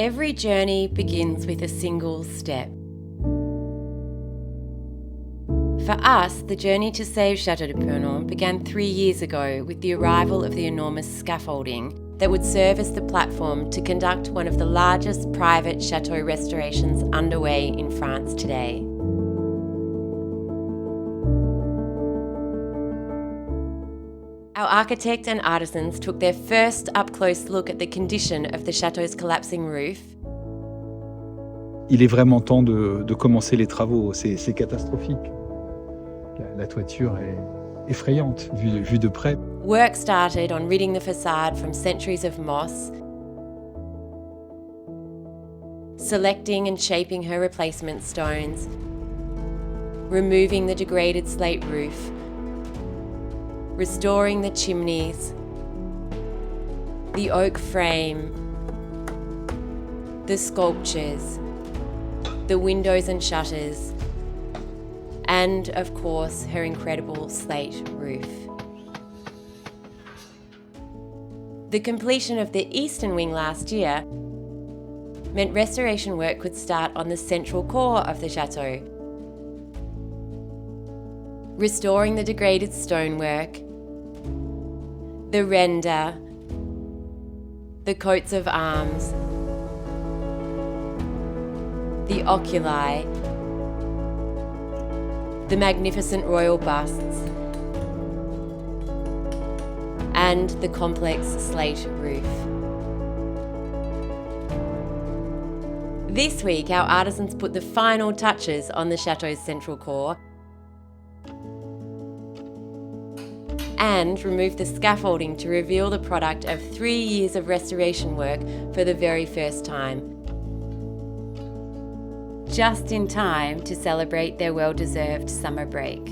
Every journey begins with a single step. For us, the journey to save Château de Pernon began 3 years ago with the arrival of the enormous scaffolding that would serve as the platform to conduct one of the largest private chateau restorations underway in France today. Our architect and artisans took their first up-close look at the condition of the château's collapsing roof. Il est vraiment temps de commencer les travaux, c'est catastrophique. La toiture est effrayante vue de près. Work started on ridding the facade from centuries of moss, selecting and shaping her replacement stones, removing the degraded slate roof, restoring the chimneys, the oak frame, the sculptures, the windows and shutters, and of course her incredible slate roof. The completion of the eastern wing last year meant restoration work could start on the central core of the chateau, restoring the degraded stonework, the render, the coats of arms, the oculi, the magnificent royal busts, and the complex slate roof. This week, our artisans put the final touches on the chateau's central core and removed the scaffolding to reveal the product of 3 years of restoration work for the very first time. Just in time to celebrate their well-deserved summer break.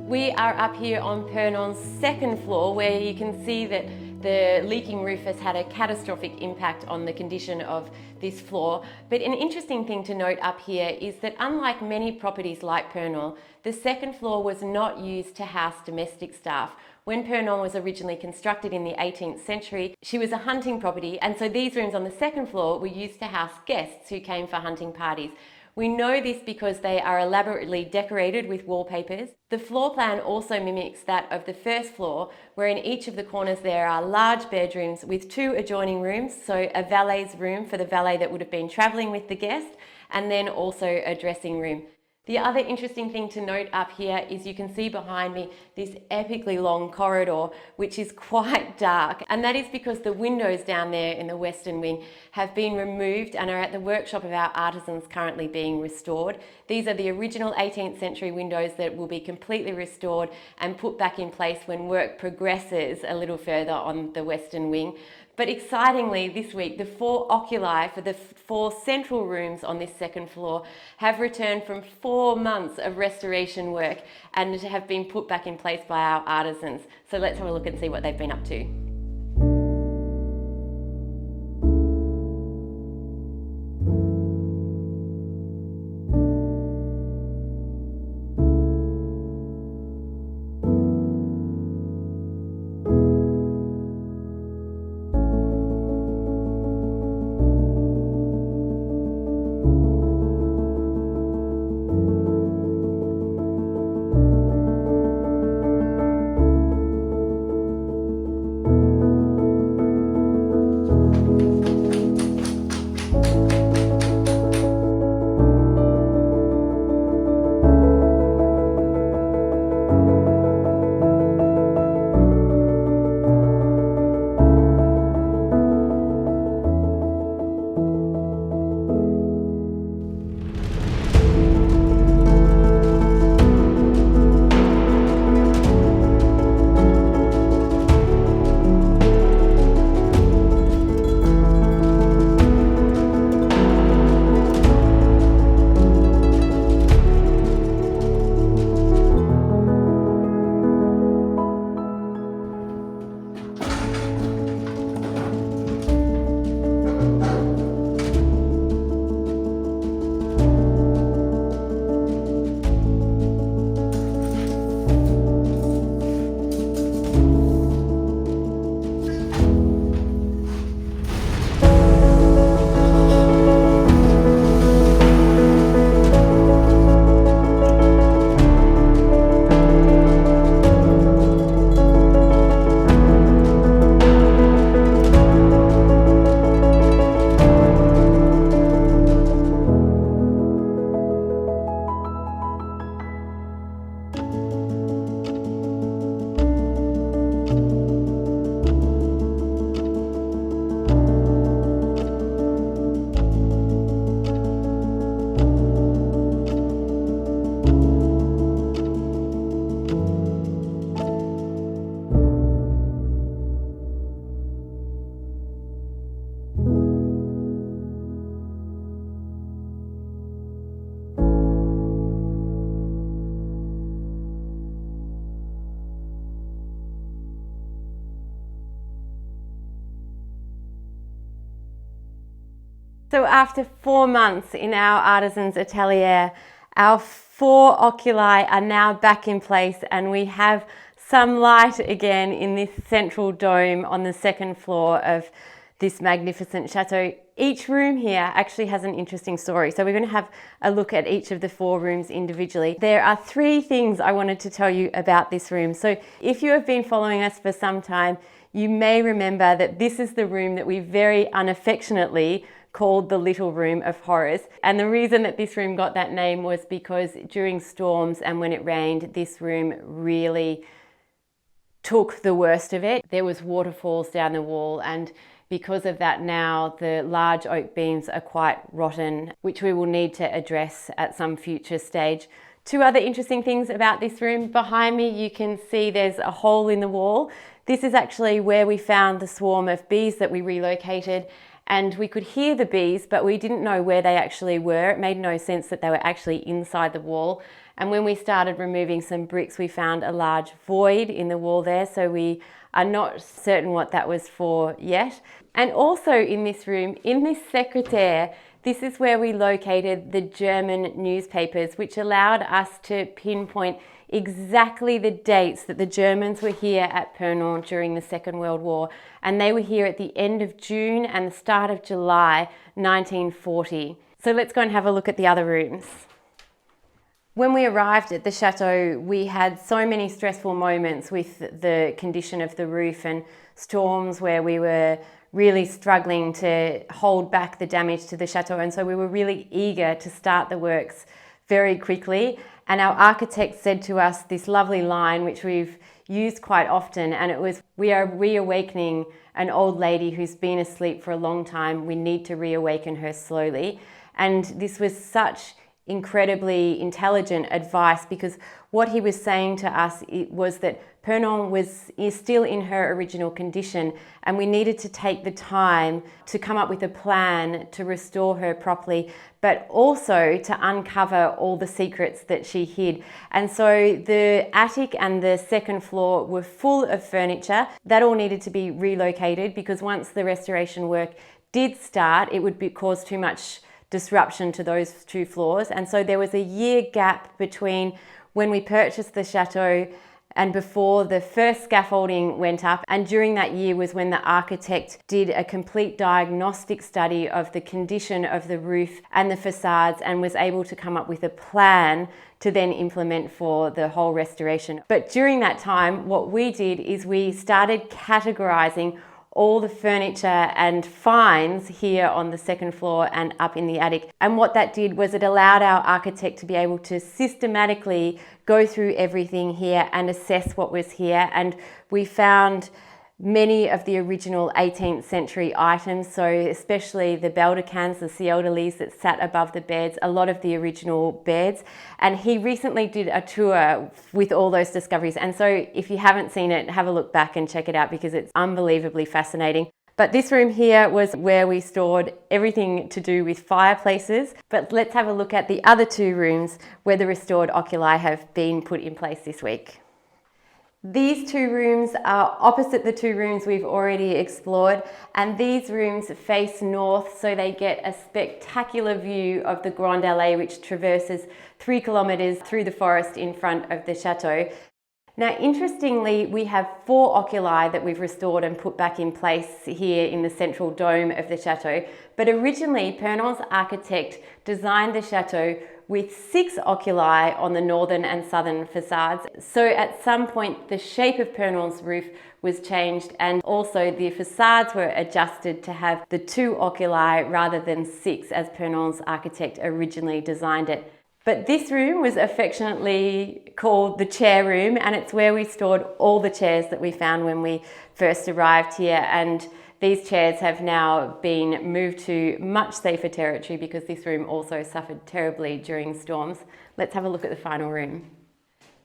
We are up here on Pernon's second floor, where you can see that the leaking roof has had a catastrophic impact on the condition of this floor. But an interesting thing to note up here is that unlike many properties like Pernon, the second floor was not used to house domestic staff. When Pernon was originally constructed in the 18th century, she was a hunting property, and so these rooms on the second floor were used to house guests who came for hunting parties. We know this because they are elaborately decorated with wallpapers. The floor plan also mimics that of the first floor, where in each of the corners there are large bedrooms with 2 adjoining rooms, so a valet's room for the valet that would have been travelling with the guest, and then also a dressing room. The other interesting thing to note up here is you can see behind me this epically long corridor, which is quite dark, and that is because the windows down there in the western wing have been removed and are at the workshop of our artisans currently being restored. These are the original 18th century windows that will be completely restored and put back in place when work progresses a little further on the western wing. But excitingly, this week, the 4 oculi for the 4 central rooms on this second floor have returned from 4 months of restoration work and have been put back in place by our artisans. So let's have a look and see what they've been up to. So after 4 months in our artisans atelier, our 4 oculi are now back in place, and we have some light again in this central dome on the second floor of this magnificent chateau. Each room here actually has an interesting story. So we're going to have a look at each of the 4 rooms individually. There are 3 things I wanted to tell you about this room. So if you have been following us for some time, you may remember that this is the room that we very unaffectionately called the Little Room of Horrors. And the reason that this room got that name was because during storms and when it rained, this room really took the worst of it. There was waterfalls down the wall, and because of that now the large oak beams are quite rotten, which we will need to address at some future stage. 2 other interesting things about this room. Behind me you can see there's a hole in the wall. This is actually where we found the swarm of bees that we relocated, and we could hear the bees, but we didn't know where they actually were. It made no sense that they were actually inside the wall. And when we started removing some bricks, we found a large void in the wall there, so we are not certain what that was for yet. And also in this room, in this secretaire, this is where we located the German newspapers, which allowed us to pinpoint exactly the dates that the Germans were here at Pernon during the Second World War. And they were here at the end of June and the start of July 1940. So let's go and have a look at the other rooms. When we arrived at the chateau, we had so many stressful moments with the condition of the roof and storms where we were really struggling to hold back the damage to the chateau. And so we were really eager to start the works very quickly. And our architect said to us this lovely line, which we've used quite often, and it was, "We are reawakening an old lady who's been asleep for a long time. We need to reawaken her slowly." And this was such incredibly intelligent advice, because what he was saying to us was that Pernon is still in her original condition, and we needed to take the time to come up with a plan to restore her properly, but also to uncover all the secrets that she hid. And so the attic and the second floor were full of furniture. That all needed to be relocated, because once the restoration work did start, it would cause too much disruption to those 2 floors. And so there was a year gap between when we purchased the chateau and before the first scaffolding went up. And during that year was when the architect did a complete diagnostic study of the condition of the roof and the facades, and was able to come up with a plan to then implement for the whole restoration. But during that time, what we did is we started categorizing all the furniture and finds here on the second floor and up in the attic. And what that did was it allowed our architect to be able to systematically go through everything here and assess what was here. And we found many of the original 18th century items, so especially the baldacans, the cieldelis that sat above the beds, a lot of the original beds. And he recently did a tour with all those discoveries. And so if you haven't seen it, have a look back and check it out, because it's unbelievably fascinating. But this room here was where we stored everything to do with fireplaces. But let's have a look at the other 2 rooms where the restored oculi have been put in place this week. These 2 rooms are opposite the 2 rooms we've already explored, and these rooms face north, so they get a spectacular view of the Grande Allée, which traverses 3 kilometres through the forest in front of the chateau. Now, interestingly, we have 4 oculi that we've restored and put back in place here in the central dome of the chateau. But originally, Pernon's architect designed the chateau with 6 oculi on the northern and southern facades. So at some point, the shape of Pernon's roof was changed, and also the facades were adjusted to have the 2 oculi rather than 6 as Pernon's architect originally designed it. But this room was affectionately called the chair room, and it's where we stored all the chairs that we found when we first arrived here. And these chairs have now been moved to much safer territory, because this room also suffered terribly during storms. Let's have a look at the final room.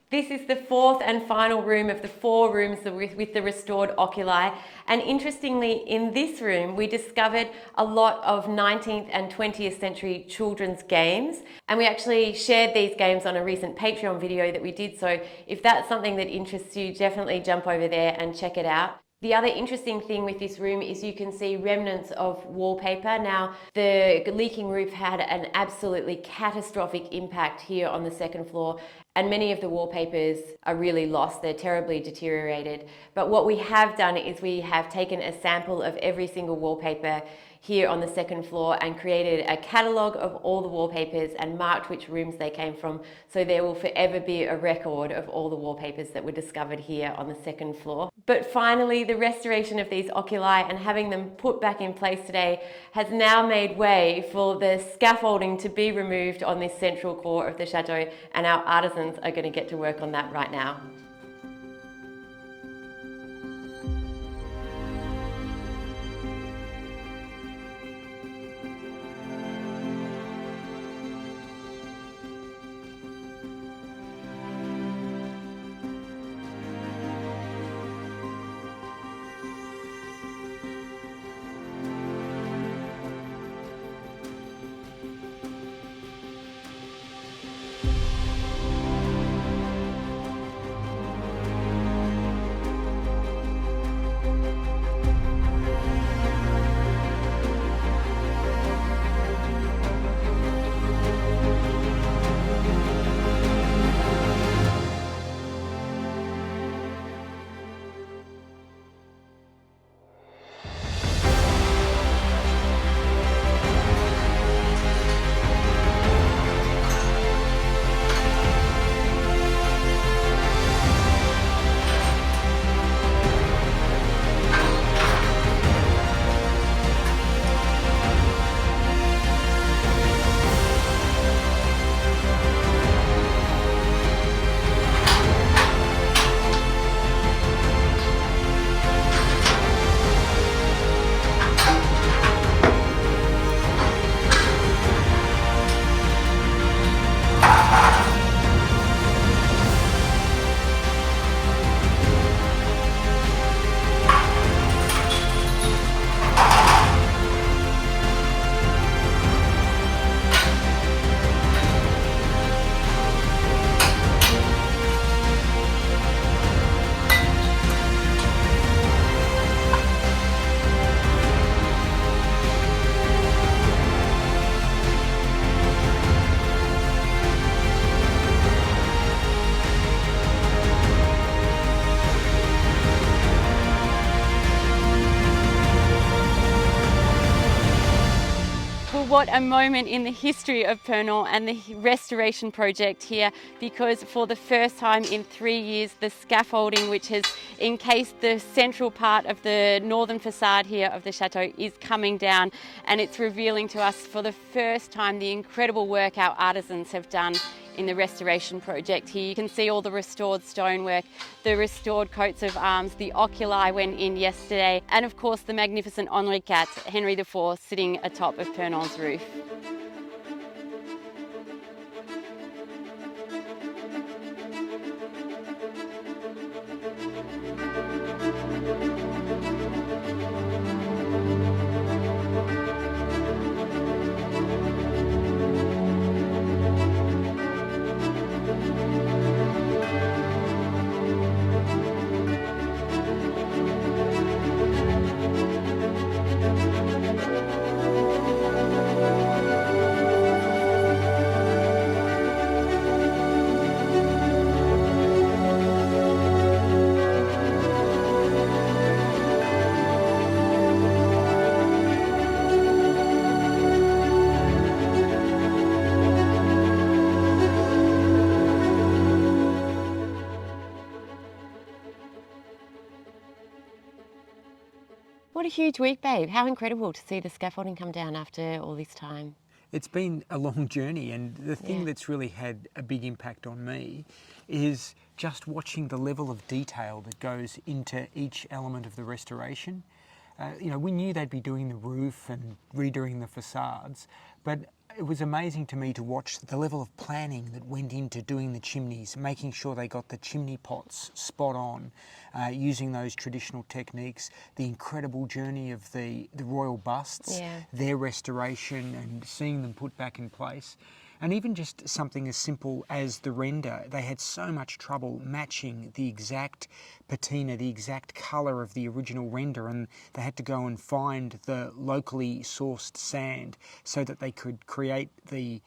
This is the 4th and final room of the 4 rooms with the restored oculi. And interestingly, in this room, we discovered a lot of 19th and 20th century children's games. And we actually shared these games on a recent Patreon video that we did. So if that's something that interests you, definitely jump over there and check it out. The other interesting thing with this room is you can see remnants of wallpaper. Now, the leaking roof had an absolutely catastrophic impact here on the second floor, and many of the wallpapers are really lost. They're terribly deteriorated. But what we have done is we have taken a sample of every single wallpaper here on the second floor and created a catalogue of all the wallpapers and marked which rooms they came from, so there will forever be a record of all the wallpapers that were discovered here on the second floor. But finally, the restoration of these oculi and having them put back in place today has now made way for the scaffolding to be removed on this central core of the chateau, and our artisans are going to get to work on that right now. What a moment in the history of Pernon and the restoration project here, because for the first time in 3 years, the scaffolding which has encased the central part of the northern facade here of the chateau is coming down, and it's revealing to us for the first time the incredible work our artisans have done in the restoration project here. You can see all the restored stonework, the restored coats of arms, the oculi went in yesterday, and of course the magnificent Henri IV, Henry IV, sitting atop of Pernon's roof. What a huge week, babe. How incredible to see the scaffolding come down after all this time. It's been a long journey, and the thing that's really had a big impact on me is just watching the level of detail that goes into each element of the restoration. You know, we knew they'd be doing the roof and redoing the facades, but it was amazing to me to watch the level of planning that went into doing the chimneys, making sure they got the chimney pots spot on, using those traditional techniques, the incredible journey of the royal busts, their restoration and seeing them put back in place. And even just something as simple as the render, they had so much trouble matching the exact patina, the exact colour of the original render, and they had to go and find the locally sourced sand so that they could create the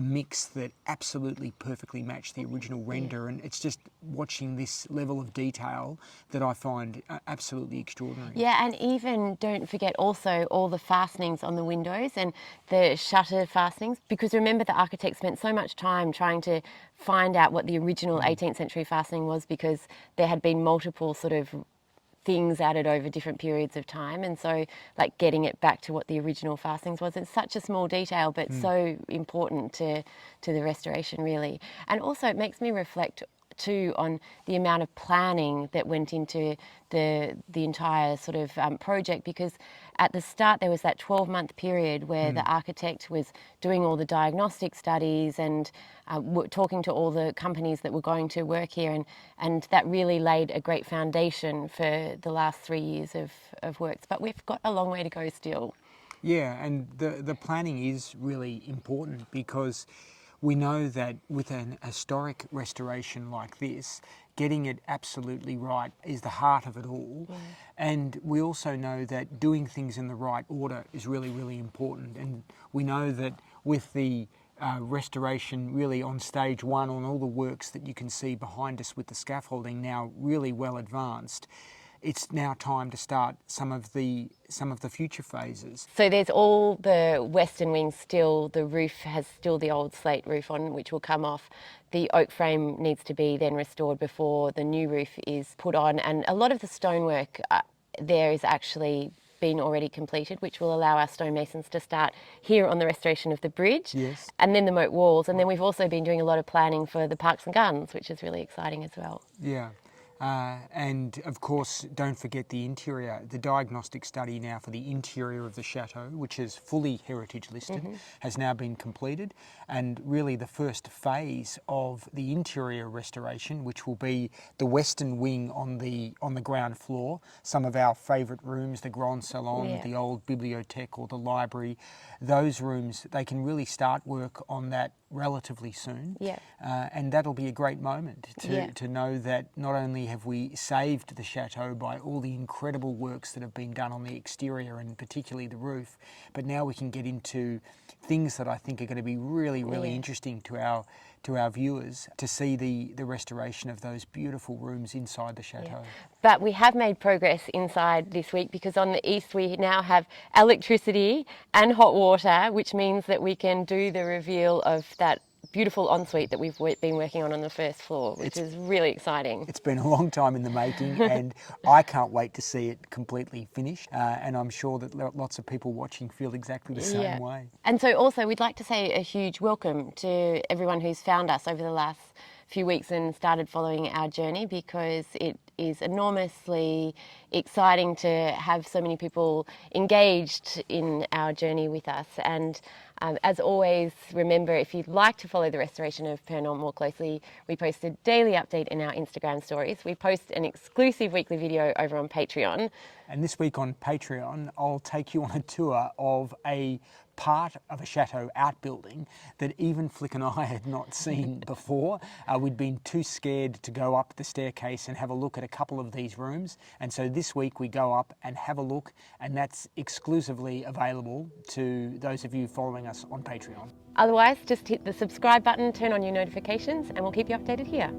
mix that absolutely perfectly matched the original render. And it's just watching this level of detail that I find absolutely extraordinary. Yeah, and even don't forget also all the fastenings on the windows and the shutter fastenings, because remember the architect spent so much time trying to find out what the original 18th century fastening was, because there had been multiple sort of things added over different periods of time, and so like getting it back to what the original fastenings was. It's such a small detail but so important to the restoration, really. And also it makes me reflect too on the amount of planning that went into the entire sort of project, because at the start there was that 12-month period where the architect was doing all the diagnostic studies and talking to all the companies that were going to work here, and that really laid a great foundation for the last 3 years of works. But we've got a long way to go still. Yeah, and the planning is really important, because we know that with an historic restoration like this, getting it absolutely right is the heart of it all. Yeah. And we also know that doing things in the right order is really, really important. And we know that with the restoration really on stage one, on all the works that you can see behind us with the scaffolding now really well advanced, it's now time to start some of the future phases. So there's all the western wing still, the roof has still the old slate roof on, which will come off. The oak frame needs to be then restored before the new roof is put on, and a lot of the stonework there is actually been already completed, which will allow our stonemasons to start here on the restoration of the bridge. Yes. And then the moat walls, and then we've also been doing a lot of planning for the parks and gardens, which is really exciting as well. Yeah. And of course, don't forget the interior. The diagnostic study now for the interior of the chateau, which is fully heritage listed, has now been completed. And really the first phase of the interior restoration, which will be the western wing on the ground floor, some of our favourite rooms, the Grand Salon, the old bibliothèque or the library, those rooms, they can really start work on that relatively soon. Yeah. And that'll be a great moment to know that not only have we saved the chateau by all the incredible works that have been done on the exterior and particularly the roof, but now we can get into things that I think are going to be really, really interesting to our viewers, to see the restoration of those beautiful rooms inside the chateau. Yeah. But we have made progress inside this week, because on the east we now have electricity and hot water, which means that we can do the reveal of that beautiful ensuite that we've been working on the first floor, which is really exciting. It's been a long time in the making, and I can't wait to see it completely finished, and I'm sure that lots of people watching feel exactly the same way. And so also we'd like to say a huge welcome to everyone who's found us over the last few weeks and started following our journey, because it is enormously exciting to have so many people engaged in our journey with us. And as always, remember, if you'd like to follow the restoration of Pernon more closely, we post a daily update in our Instagram stories. We post an exclusive weekly video over on Patreon. And this week on Patreon, I'll take you on a tour of a part of a chateau outbuilding that even Flick and I had not seen before. We'd been too scared to go up the staircase and have a look at a couple of these rooms, and so this week we go up and have a look, and that's exclusively available to those of you following us on Patreon. Otherwise, just hit the subscribe button, turn on your notifications, and we'll keep you updated here.